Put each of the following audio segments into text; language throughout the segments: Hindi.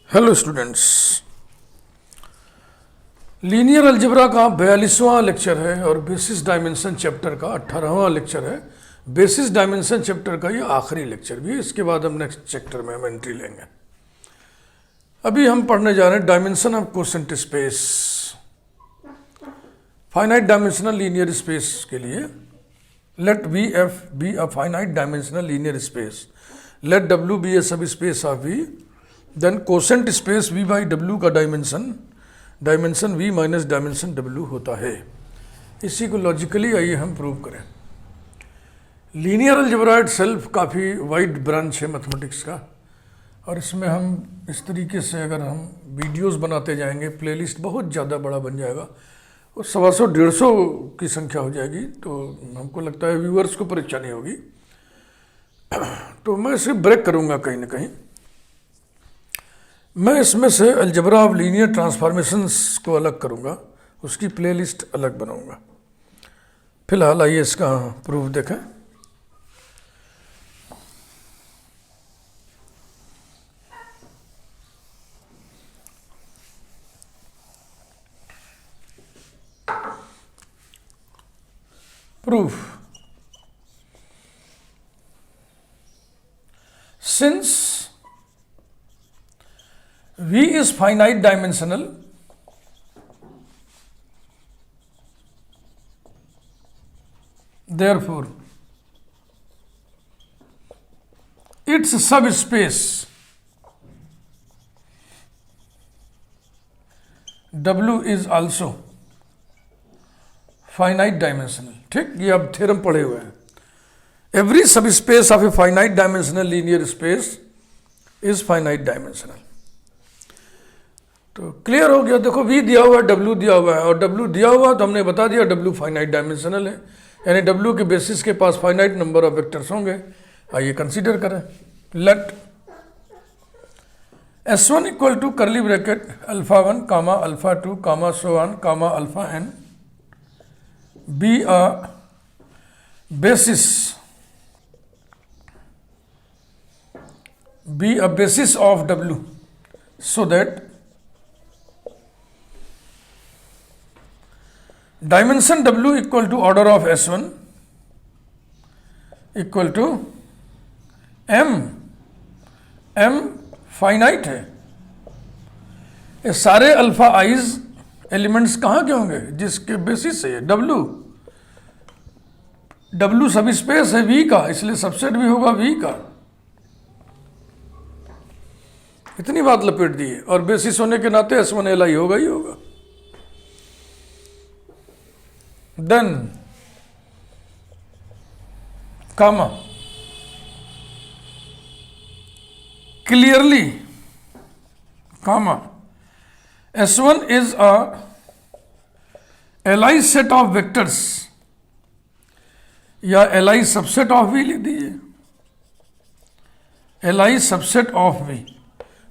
हेलो स्टूडेंट्स, लीनियर अलजेब्रा का 42वां लेक्चर है और बेसिस डायमेंशन चैप्टर का 18वां लेक्चर है। बेसिस डायमेंशन चैप्टर का ये आखिरी लेक्चर भी है। इसके बाद हम नेक्स्ट चैप्टर में हम एंट्री लेंगे। अभी हम पढ़ने जा रहे हैं dimension of quotient space, finite dimensional linear space के लिए। Let V F be a finite dimensional linear space, let W be a subspace of V, then quotient space v by W का dimension v minus dimension w होता है। इसी को लॉजिकली आइए हम प्रूव करें। लीनियर अलजेब्रा इटसेल्फ काफ़ी वाइड ब्रांच है मैथमेटिक्स का, और इसमें हम इस तरीके से अगर हम वीडियोस बनाते जाएंगे, प्लेलिस्ट बहुत ज़्यादा बड़ा बन जाएगा और 150-150 की संख्या हो जाएगी, तो हमको लगता है व्यूअर्स को परेशानी होगी। तो मैं इसे ब्रेक करूँगा कहीं ना कहीं। मैं इसमें से अलजेब्रा ऑफ लीनियर ट्रांसफॉर्मेशंस को अलग करूंगा, उसकी प्लेलिस्ट अलग बनाऊंगा। फिलहाल आइए इसका प्रूफ देखें। Proof, since V is finite dimensional, therefore its subspace W is also finite dimensional। ठीक, ये आप थ्योरम पढ़े हुए हैं। Every subspace of a finite dimensional linear space is finite dimensional। तो क्लियर हो गया। देखो v दिया हुआ है, w दिया हुआ है, और w दिया हुआ तो हमने बता दिया w फाइनाइट डायमेंशनल है, यानी w के बेसिस के पास फाइनाइट नंबर ऑफ वेक्टर्स होंगे। आइए कंसीडर करें। Let S1 equal to curly bracket alpha 1 comma alpha 2 comma so on comma alpha n be a basis of w, so that dimension W equal to order of S1 equal to m finite है। ये सारे अल्फा आइज एलिमेंट्स कहाँ के होंगे? जिसके बेसिस है W सब स्पेस है V का, इसलिए सबसेट भी होगा V का। इतनी बात लपेट दी है, और बेसिस होने के नाते S1 Li होगा ही होगा। Then comma clearly comma S1 is a Li set of vectors, या Li सबसेट ऑफ V लिख दीजिए। Li subset of V,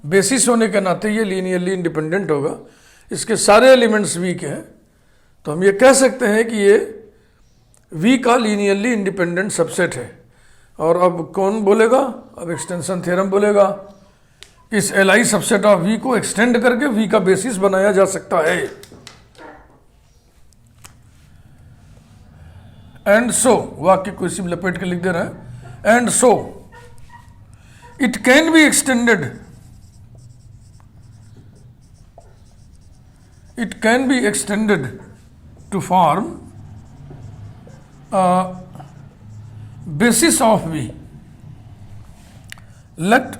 basis होने के नाते ये लीनियरली इंडिपेंडेंट होगा, इसके सारे एलिमेंट्स V के हैं, तो हम ये कह सकते हैं कि ये V का लीनियरली इंडिपेंडेंट सबसेट है। और अब कौन बोलेगा? अब एक्सटेंशन थ्योरम बोलेगा। इस Li सबसेट ऑफ V को एक्सटेंड करके V का बेसिस बनाया जा सकता है। एंड सो, वाक्य को इसी में लपेट के लिख दे रहे हैं। And so it can be extended to form a basis of V। Let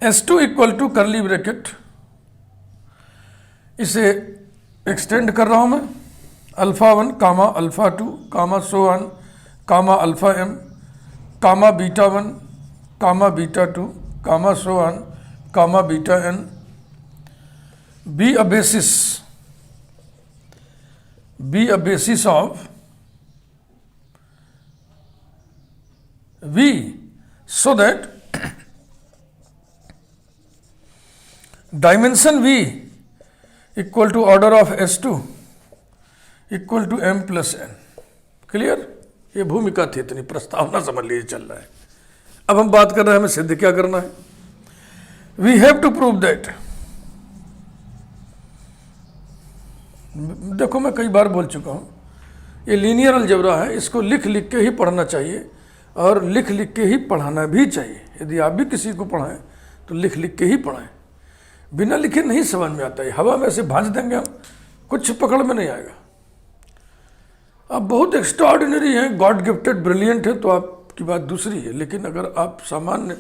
S2 equal to curly bracket, इसे एक्सटेंड कर रहा हूं मैं, alpha 1 comma alpha 2 comma so on comma alpha m comma beta 1 comma beta 2 comma so on comma beta n be a basis of V, so that dimension V equal to order of S2 equal to m plus n। Clear? ये भूमिका थी, इतनी प्रस्तावना समझ लीजिए चल रहा है। अब हम बात कर रहे हैं हमें सिद्ध क्या करना है। We have to prove that, देखो मैं कई बार बोल चुका हूँ, ये लीनियर अलजेब्रा है, इसको लिख लिख के ही पढ़ना चाहिए और लिख लिख के ही पढ़ाना भी चाहिए। यदि आप भी किसी को पढ़ाएं तो लिख लिख के ही पढ़ाएं, बिना लिखे नहीं समझ में आता है। हवा में से भांज देंगे हम, कुछ पकड़ में नहीं आएगा। आप बहुत एक्स्ट्राऑर्डिनरी हैं, गॉड गिफ्टेड ब्रिलियंट है तो आपकी बात दूसरी है, लेकिन अगर आप सामान्य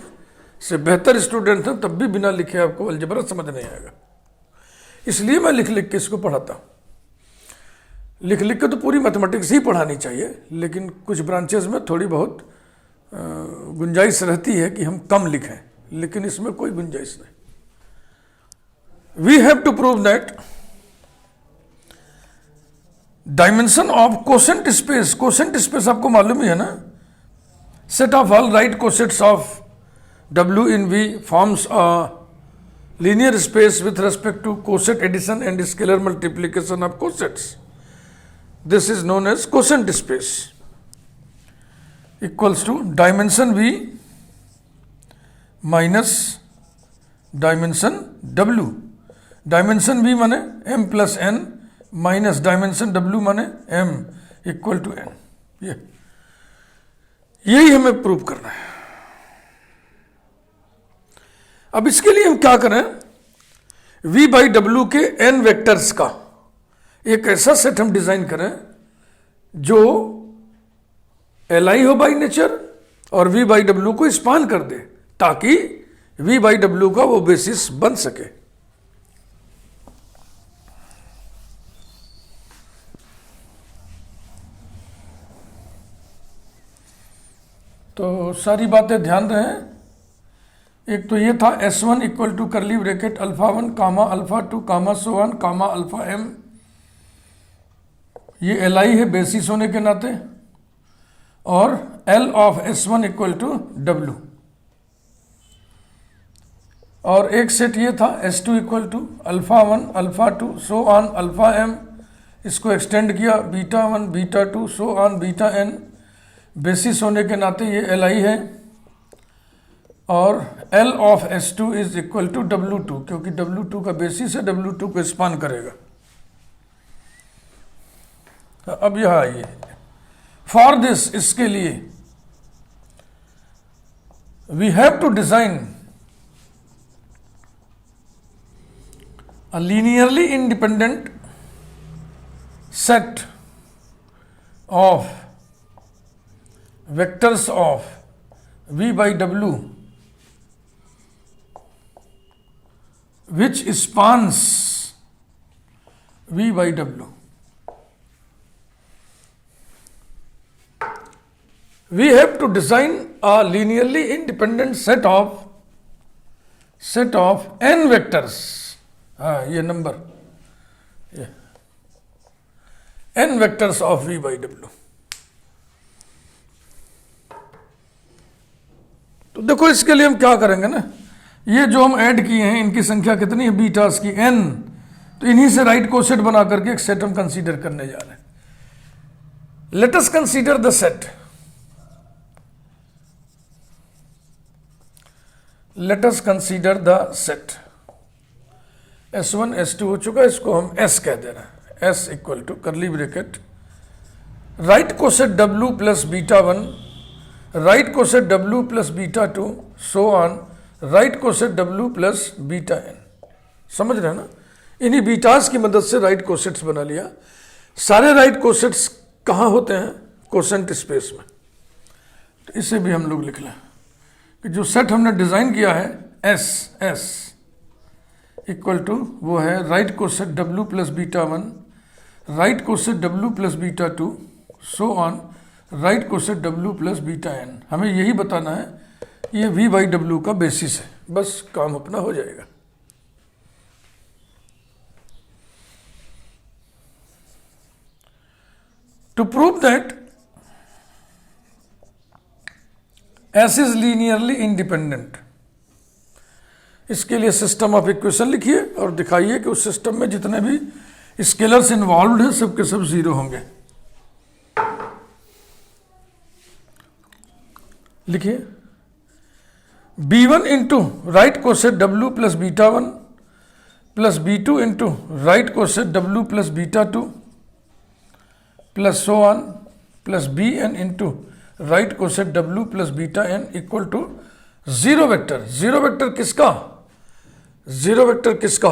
से बेहतर स्टूडेंट हैं तब भी बिना लिखे आपको अलजेब्रा समझ नहीं आएगा। इसलिए मैं लिख लिख के इसको पढ़ाता हूँ। लिख लिख के तो पूरी मैथमेटिक्स ही पढ़ानी चाहिए, लेकिन कुछ ब्रांचेस में थोड़ी बहुत गुंजाइश रहती है कि हम कम लिखें, लेकिन इसमें कोई गुंजाइश नहीं। We have to prove that dimension of quotient space, quotient space आपको मालूम ही है ना, set of all right cosets of W in V forms a linear space with respect to coset addition and scalar multiplication of cosets. This is known as quotient space, equals to dimension V minus dimension W. Dimension V माने M plus N minus dimension W माने M equal to N. यही हमें प्रूव करना है। अब इसके लिए हम क्या करें, V बाई W के N वेक्टर्स का एक ऐसा सेट हम डिजाइन करें जो Li हो बाई नेचर और V बाई W को स्पान कर दे, ताकि V बाई W का वो बेसिस बन सके। तो सारी बातें ध्यान रहे। एक तो ये था S1 equal to curly bracket alpha 1 comma alpha 2 comma so on comma alpha M, ये Li है बेसिस होने के नाते, और L of S1 equal to W। और एक सेट ये था S2 equal to alpha 1 alpha 2 so on alpha M, इसको एक्सटेंड किया beta 1 beta 2 so on beta N, basis होने के नाते ये Li है। और L of S2 is equal to W2, क्योंकि W2 का बेसिस है, W2 को स्पान करेगा। अब यह आइए, फॉर दिस, इसके लिए we have to design a linearly independent set of vectors of V by W which spans V by W. We have to design a linearly independent set of n vectors. ये नंबर, ये n vectors of V by W. तो देखो इसके लिए हम क्या करेंगे ना, ये जो हम ऐड किए हैं इनकी संख्या कितनी है, बीटास की n, तो इन्हीं से राइट कोसेट बना करके एक सेट हम कंसीडर करने जा रहे हैं। Let us consider the set, let us consider the set S1 S2 हो चुका है, इसको हम S कह दे रहे हैं। S equal to curly bracket right coset W plus beta 1, right coset W plus beta 2 so on right coset W plus beta N। समझ रहे हैं ना, इन्हीं बीटास की मदद से राइट कोसेट्स बना लिया। सारे राइट कोसेट्स कहाँ होते हैं, कोसेंट स्पेस में। तो इसे भी हम लोग लिख लें कि जो सेट हमने डिजाइन किया है S इक्वल टू वो है right coset W plus beta 1, right coset W plus beta 2 so on right coset W plus beta N। हमें यही बताना है, ये V बाई W का बेसिस है, बस काम अपना हो जाएगा। To prove that S is linearly independent, इसके लिए सिस्टम ऑफ इक्वेशन लिखिए और दिखाइए कि उस सिस्टम में जितने भी स्केलर्स इन्वॉल्व हैं सबके सब जीरो होंगे। लिखिए B1 into right coset W plus beta 1 plus B2 into right coset W plus beta 2 plus so on plus Bn into right coset W plus beta n equal to zero vector. Zero vector किसका? जीरो वेक्टर किसका?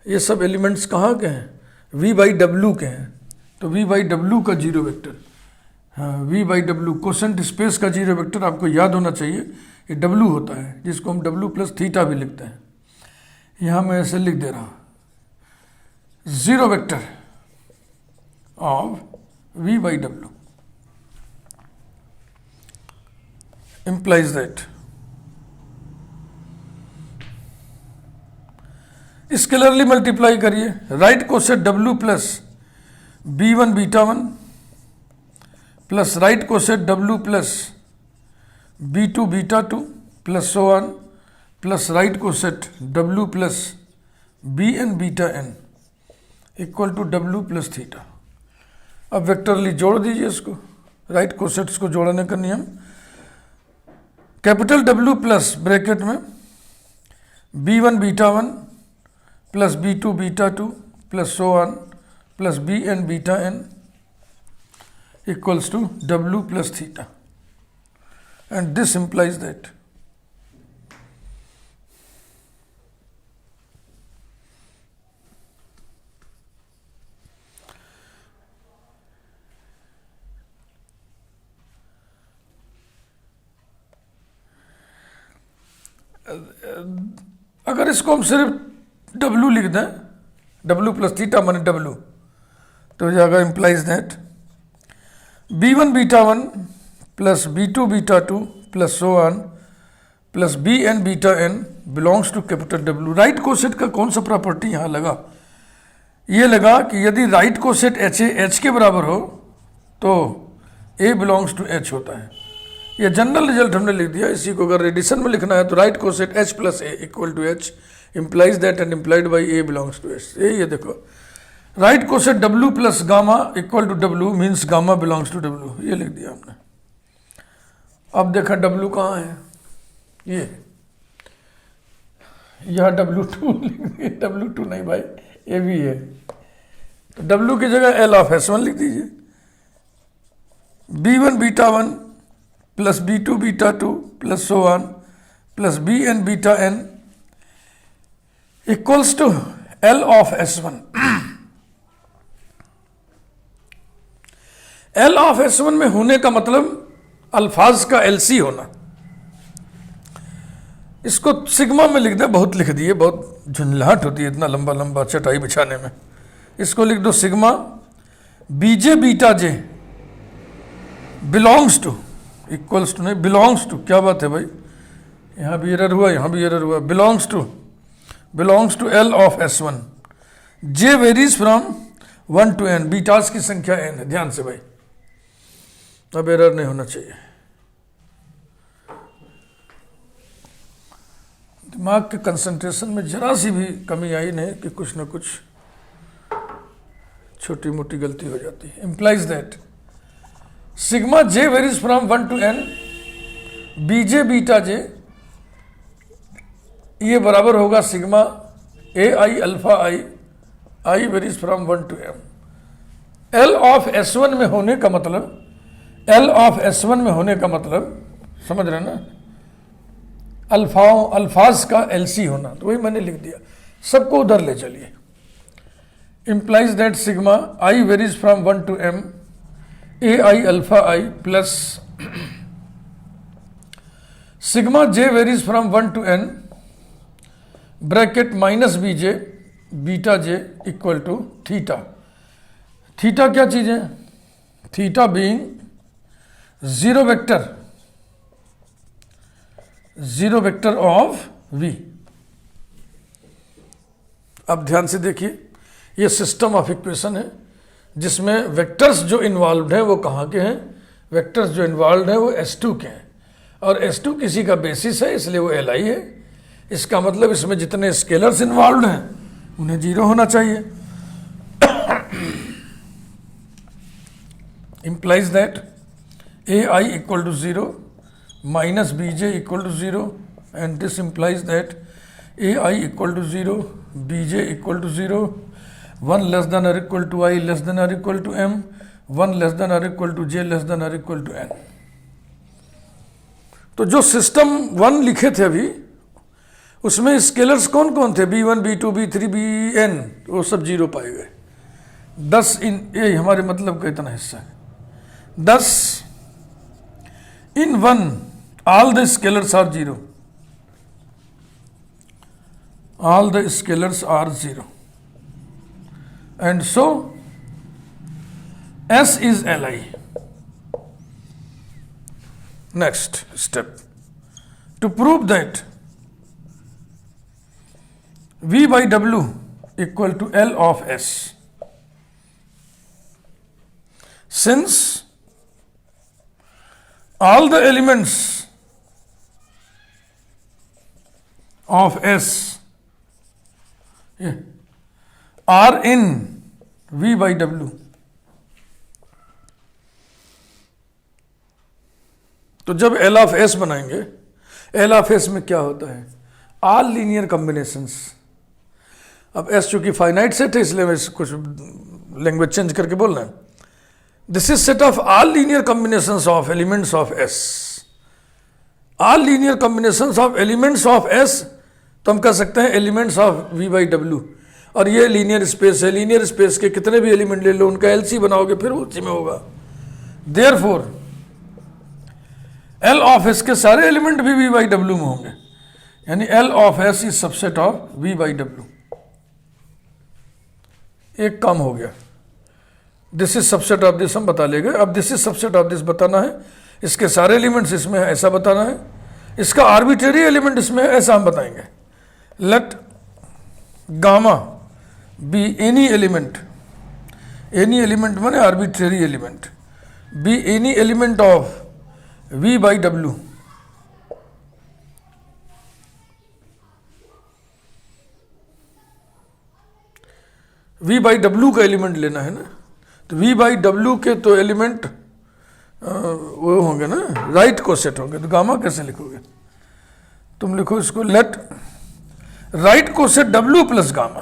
ये सब एलिमेंट्स कहाँ के हैं? V बाई डब्ल्यू के हैं। तो V बाई डब्ल्यू का जीरो वेक्टर, हाँ V by W quotient space का जीरो वेक्टर आपको याद होना चाहिए। ये W होता है जिसको हम W प्लस थीटा भी लिखते हैं। यहाँ मैं ऐसे लिख दे रहा हूँ zero vector of V by W implies that scalarly multiply करिए, right coset W plus B1 beta 1 plus right coset W plus B2 beta 2 plus so on plus right coset W plus Bn beta n equal to W plus theta. अब वेक्टरली जोड़ दीजिए इसको, राइट कोसेट्स को जोड़ने का नियम, कैपिटल W प्लस ब्रैकेट में B1 beta 1 plus B2 beta 2 plus so on plus Bn beta n equals to W plus theta, and this implies that अगर इसको हम सिर्फ W लिख दें, W प्लस थीटा माने W, तो जाएगा implies that B1 beta 1 plus B2 beta 2 plus so on plus Bn beta n belongs to capital W। Right coset का कौन सा प्रॉपर्टी यहाँ लगा? ये लगा कि यदि राइट कोसेट H के बराबर हो तो A बिलोंग्स टू H होता है। ये जनरल रिजल्ट हमने लिख दिया। इसी को अगर एडिशन में लिखना है तो right coset H plus A equal to H implies that and implied by A belongs to H। ये देखो, right coset W plus gamma equal to W means gamma belongs to W, ये लिख दिया हमने। अब देखा W कहाँ है, ये यहाँ W2 लिख दिए, W2 नहीं भाई, ये भी है, तो W की जगह L ऑफ S1 लिख दीजिए। B1 beta 1 plus B2 beta 2 plus so on plus Bn beta n equals to L of S1। L of S1 में होने का मतलब अल्फाज का LC होना। इसको सिग्मा में लिख दे, बहुत लिख दिए, बहुत झुंझलाहट होती है इतना लंबा लंबा चटाई बिछाने में। इसको लिख दो sigma BJ beta J belongs to, equals to नहीं, बिलोंग्स टू, क्या बात है भाई, यहाँ भी एरर हुआ, यहाँ भी एरर हुआ, belongs to L of S1। J varies from 1 to n, betas की संख्या n है, ध्यान से भाई, अब एरर नहीं होना चाहिए। दिमाग के कंसंट्रेशन में जरा सी भी कमी आई नहीं कि कुछ ना कुछ छोटी मोटी गलती हो जाती है। Implies that sigma J varies from 1 to n BJ beta J ये बराबर होगा sigma AI alpha I varies from 1 to m। L of S1 में होने का मतलब, L ऑफ S1 में होने का मतलब समझ रहे ना, अल्फाज का LC होना, तो वही मैंने लिख दिया। सबको उधर ले चलिए। Implies that sigma I varies from 1 to m AI alpha I plus sigma J varies from 1 to n bracket minus BJ beta J equal to theta. Theta क्या चीज है? Theta being zero vector of V। अब ध्यान से देखिए, ये सिस्टम ऑफ इक्वेशन है जिसमें वेक्टर्स जो इन्वॉल्व हैं वो कहाँ के हैं? वेक्टर्स जो इन्वॉल्व हैं वो S2 के हैं, और S2 किसी का बेसिस है इसलिए वो Li है। इसका मतलब इसमें जितने स्केलर्स इन्वॉल्व हैं उन्हें जीरो होना चाहिए। implies that AI equal to 0, minus bj equal to 0, and this implies that ai equal to 0, bj equal to 0, 1 less than or equal to I less than or equal to m, 1 less than or equal to j less than or equal to n. तो जो सिस्टम 1 लिखे थे अभी, उसमें स्केलर्स कौन कौन थे, b1 b2 b3 bn, वो सब 0 पाए गए. 10 इन, ये हमारे मतलब का इतना हिस्सा है. 10 in 1 all the scalars are 0. All the scalars are 0. And so S is Li. Next step. To prove that V by W equal to L of S. Since all the elements of S are in V by W, तो जब L of S बनाएंगे, L of S में क्या होता है, all linear combinations. अब S चूंकि फाइनाइट सेट है इसलिए मैं कुछ लैंग्वेज चेंज करके बोल रहा हूं. This is set of all linear combinations of elements of S. All linear combinations of elements of S, तो हम कह सकते हैं elements of V by W. और ये लीनियर स्पेस है, लीनियर स्पेस के कितने भी एलिमेंट ले लो, उनका एलसी बनाओगे फिर उसी में होगा. Therefore, L of S के सारे एलिमेंट भी V by W में होंगे, यानी L of S is subset of V by W. एक काम हो गया. This is subset of this हम बता लेंगे. अब this is subset of this बताना है, इसके सारे एलिमेंट्स इसमें है ऐसा बताना है, इसका आर्बिट्रेरी एलिमेंट इसमें है ऐसा हम बताएंगे. Let gamma be any element माने arbitrary element, be any element of V by W. V by W का एलिमेंट लेना है ना, तो V by W के तो एलिमेंट वो होंगे ना, राइट को सेट होंगे. तो गामा कैसे लिखोगे, तुम लिखो इसको let right coset W plus gamma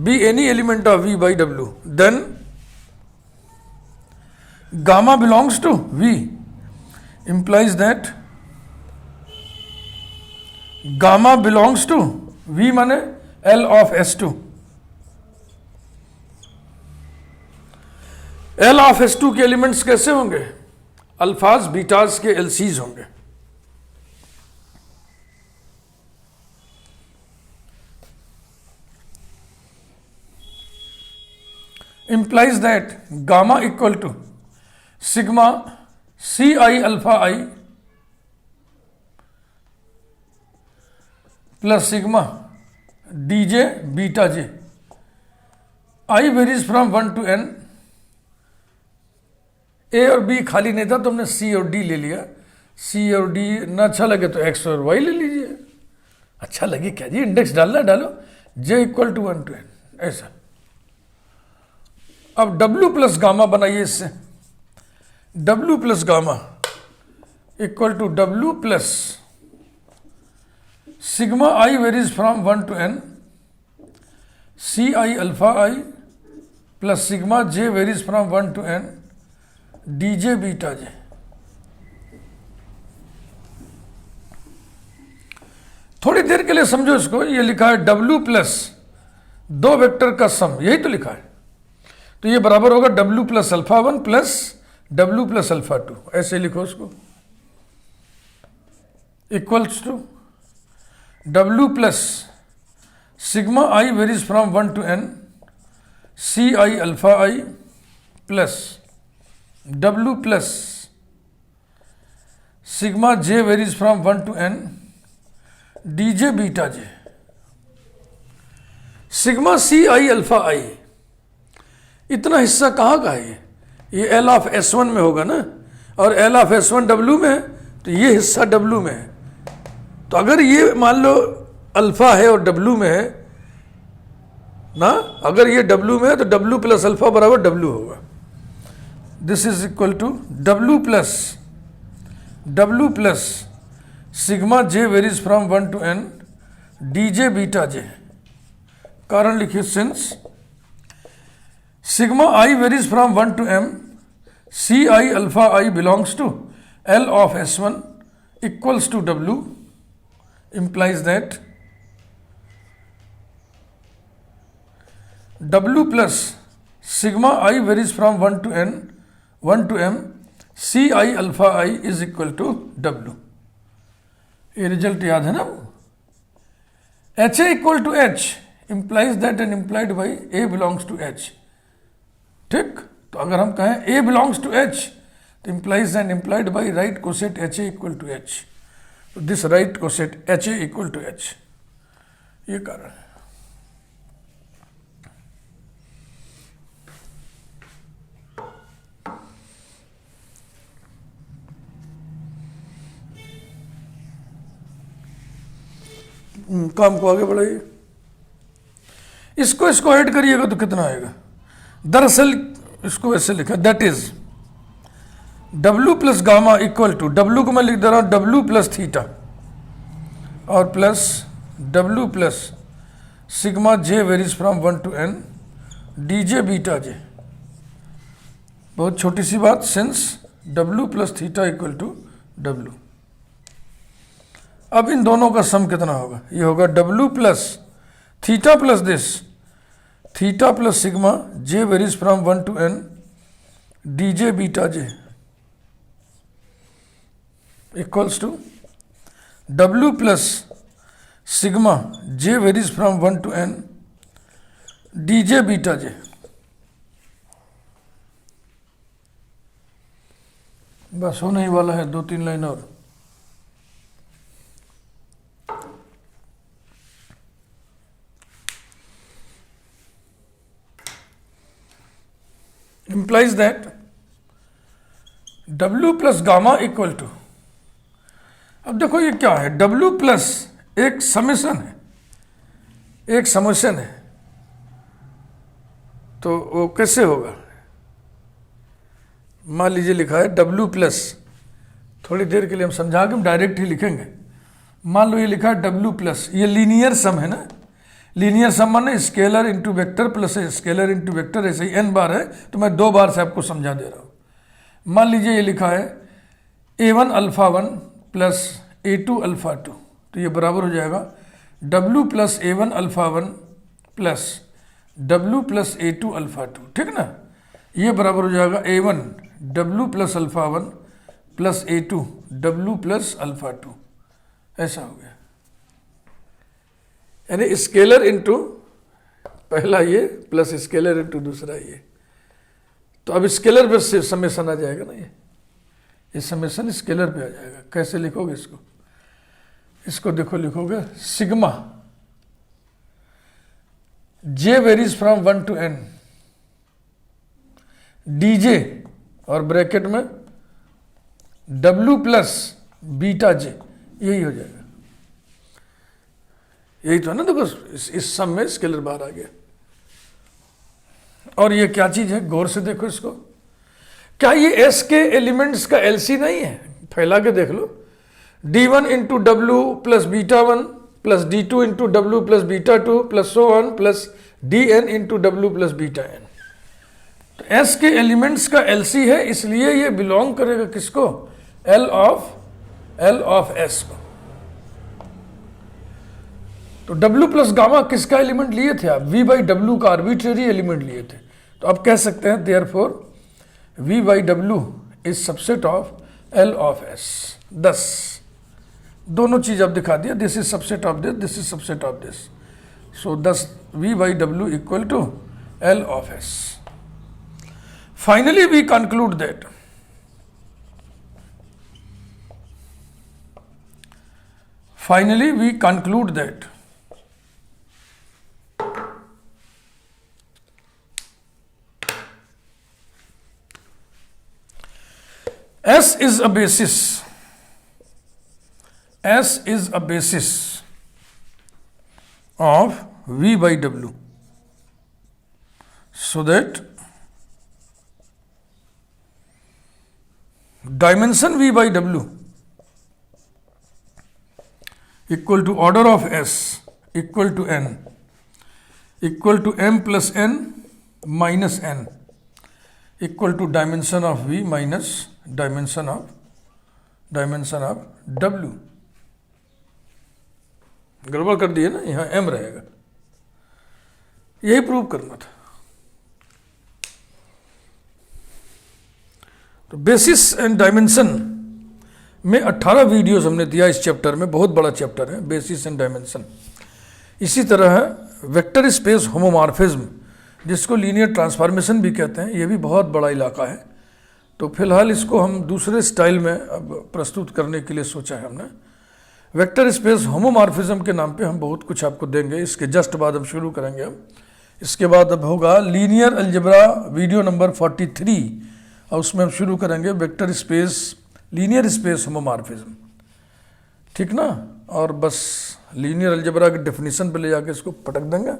be any element of V by W, then gamma belongs to V implies that gamma belongs to V माने L of S2. L of S2 के एलिमेंट्स कैसे होंगे, अल्फाज बीटाज के एलसीज होंगे. implies that gamma equal to sigma C I alpha I plus sigma dj beta j. I varies from 1 to n. A और B खाली नहीं था, तुमने C और D ले लिया. C और D ना अच्छा लगे तो X और Y ले लीजिए. अच्छा लगे क्या जी, इंडेक्स डालना डालो. J equal to 1 to n ऐसा. अब W प्लस गामा बनाइए इससे. W plus gamma equal to W plus sigma I varies from 1 to n, C I alpha I plus sigma J varies from 1 to n, DJ beta J. थोड़ी देर के लिए समझो इसको. ये लिखा है W प्लस दो वेक्टर का सम, यही तो लिखा है. तो ये बराबर होगा W plus alpha 1 plus W plus alpha 2, ऐसे लिखो उसको. Equals to W plus sigma I varies from 1 to n, C I alpha I plus W plus sigma J varies from 1 to n, DJ beta J. Sigma C I alpha I इतना हिस्सा कहाँ का है, ये L of S1 में होगा ना, और L of S1 W में है, तो ये हिस्सा W में है. तो अगर ये मान लो अल्फा है और W में है ना, अगर ये W में है तो W प्लस अल्फा बराबर W होगा. This is equal to W plus W plus sigma J varies from 1 to n DJ beta J। कारण लिखिए since sigma I varies from 1 to m CI alpha I belongs to L of S1 equals to W implies that W plus sigma I varies from 1 to n 1 to m C I alpha I is equal to W। ये रिजल्ट याद है ना? HA equal to H implies that and implied by A belongs to H। ठीक, तो अगर हम कहें A belongs to H तो implies and implied by right coset HA equal to H। तो this right coset HA equal to H, ये कारण है। काम को आगे बढ़ाइए। इसको ऐड करिएगा तो कितना आएगा? दरअसल इसको ऐसे लिखा, that is W plus gamma equal to, W को मैं लिख दे रहा हूं W प्लस थीटा और plus W plus sigma J varies from 1 to n DJ beta J। बहुत छोटी सी बात, since W plus theta equal to W। अब इन दोनों का सम कितना होगा? ये होगा W plus theta plus this theta plus sigma J varies from 1 to n DJ beta J equals to W plus sigma J varies from 1 to n DJ beta J। बस होने ही वाला है, 2-3 लाइन और। implies that W plus gamma equal to, अब देखो ये क्या है? W प्लस एक समेशन है, एक समेशन है, तो वो कैसे होगा? मान लीजिए लिखा है W प्लस, थोड़ी देर के लिए हम समझा के हम डायरेक्ट ही लिखेंगे। मान लो ये लिखा है W प्लस, ये लीनियर सम है ना, लीनियर सम माने scalar into vector plus scalar into vector, ऐसे ही n बार है तो मैं 2 बार से आपको समझा दे रहा हूँ। मान लीजिए ये लिखा है A1 alpha 1 plus A2 alpha 2, तो ये बराबर हो जाएगा W plus A1 alpha 1 plus W plus A2 alpha 2, ठीक ना? ये बराबर हो जाएगा A1 W plus alpha 1 plus A2 W plus alpha 2, ऐसा हो गया। यानी स्केलर इंटू पहला ये प्लस स्केलर इंटू दूसरा ये, तो अब स्केलर पे से समेशन आ जाएगा ना, ये समेशन स्केलर पे आ जाएगा। कैसे लिखोगे इसको? इसको देखो, लिखोगे sigma J varies from 1 to n DJ और ब्रैकेट में W प्लस बीटा J, यही हो जाएगा। यही तो है ना? देखो इस सम में स्केलर बाहर आ गया। और ये क्या चीज है? गौर से देखो इसको। क्या ये S के एलिमेंट्स का LC नहीं है? फैला के देख लो। D1 into W plus beta 1 plus D2 into W plus beta 2 plus so on plus DN into W plus beta n। तो S के एलिमेंट्स का LC है, इसलिए ये बिलोंग करेगा किसको? L ऑफ S को। तो W प्लस गामा किसका एलिमेंट लिए थे आप? V बाई डब्ल्यू का आर्बिट्रेरी एलिमेंट लिए थे। तो आप कह सकते हैं therefore V by W is subset of L of S। 10 दोनों चीज आप दिखा दिया, this is subset of this, this is subset of this. So 10 V by W equal to L of S। Finally we conclude that S is a basis. S is a basis of V by W, so that dimension V by W equal to order of S equal to n equal to m plus n minus n equal to dimension of V minus dimension of W. गड़बड़ कर दिए ना, यहाँ एम रहेगा, यही प्रूव करना था। तो बेसिस एंड डायमेंशन में 18 वीडियोस हमने दिया इस चैप्टर में, बहुत बड़ा चैप्टर है बेसिस एंड डायमेंशन। इसी तरह है वेक्टर स्पेस होमोमॉर्फिज्म, जिसको लीनियर ट्रांसफॉर्मेशन भी कहते हैं, ये भी बहुत बड़ा इलाका है। तो फिलहाल इसको हम दूसरे स्टाइल में अब प्रस्तुत करने के लिए सोचा है हमने। वेक्टर स्पेस होमोमॉर्फिज्म के नाम पे हम बहुत कुछ आपको देंगे, इसके जस्ट बाद हम शुरू करेंगे। हम इसके बाद अब होगा लीनियर अलजेब्रा वीडियो नंबर 43, और उसमें हम शुरू करेंगे vector space linear space homomorphism, ठीक ना। और बस लीनियर अलजेब्रा की डेफिनेशन पे ले जाके इसको पटक देंगे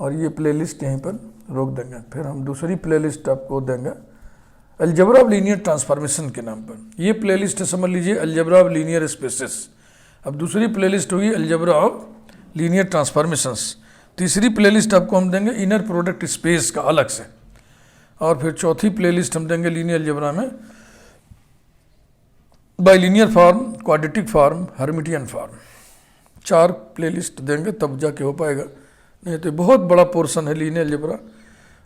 और ये प्लेलिस्ट यहीं पर रोक देंगे। फिर हम दूसरी प्लेलिस्ट आपको देंगे अलजेब्रा ऑफ लीनियर ट्रांसफॉर्मेशन के नाम पर। ये प्लेलिस्ट है, समझ लीजिए, अलजेब्रा ऑफ लीनियर स्पेसेस। अब दूसरी प्लेलिस्ट होगी अलजेब्रा ऑफ लीनियर ट्रांसफॉर्मेशंस। तीसरी प्लेलिस्ट आपको हम देंगे इनर प्रोडक्ट स्पेस का अलग से। और फिर चौथी प्लेलिस्ट हम देंगे लीनियर अलजेब्रा में bilinear form, quadratic form, Hermitian form. 4 playlist देंगे तब जाके हो पाएगा, नहीं तो बहुत बड़ा पोर्शन है लीनियर अलजेब्रा।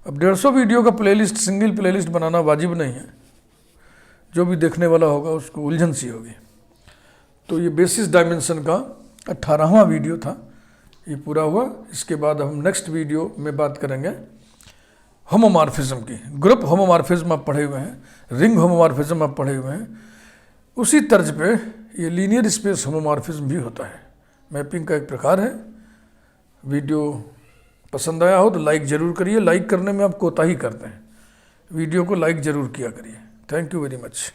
अब 150 वीडियो का प्लेलिस्ट, सिंगल प्लेलिस्ट बनाना वाजिब नहीं है, जो भी देखने वाला होगा उसको उलझन सी होगी। तो ये बेसिस डायमेंशन का 18वां वीडियो था, ये पूरा हुआ। इसके बाद हम नेक्स्ट वीडियो में बात करेंगे होमोमॉर्फिज्म की। ग्रुप होमोमॉर्फिज्म आप पढ़े हुए हैं, रिंग होमोमॉर्फिज्म आप पढ़े हुए हैं, उसी तर्ज पे ये लीनियर स्पेस होमोमॉर्फिज्म भी होता है, मैपिंग का एक प्रकार है। वीडियो पसंद आया हो तो लाइक ज़रूर करिए, लाइक करने में आप कोताही करते हैं, वीडियो को लाइक ज़रूर किया करिए। Thank you very much.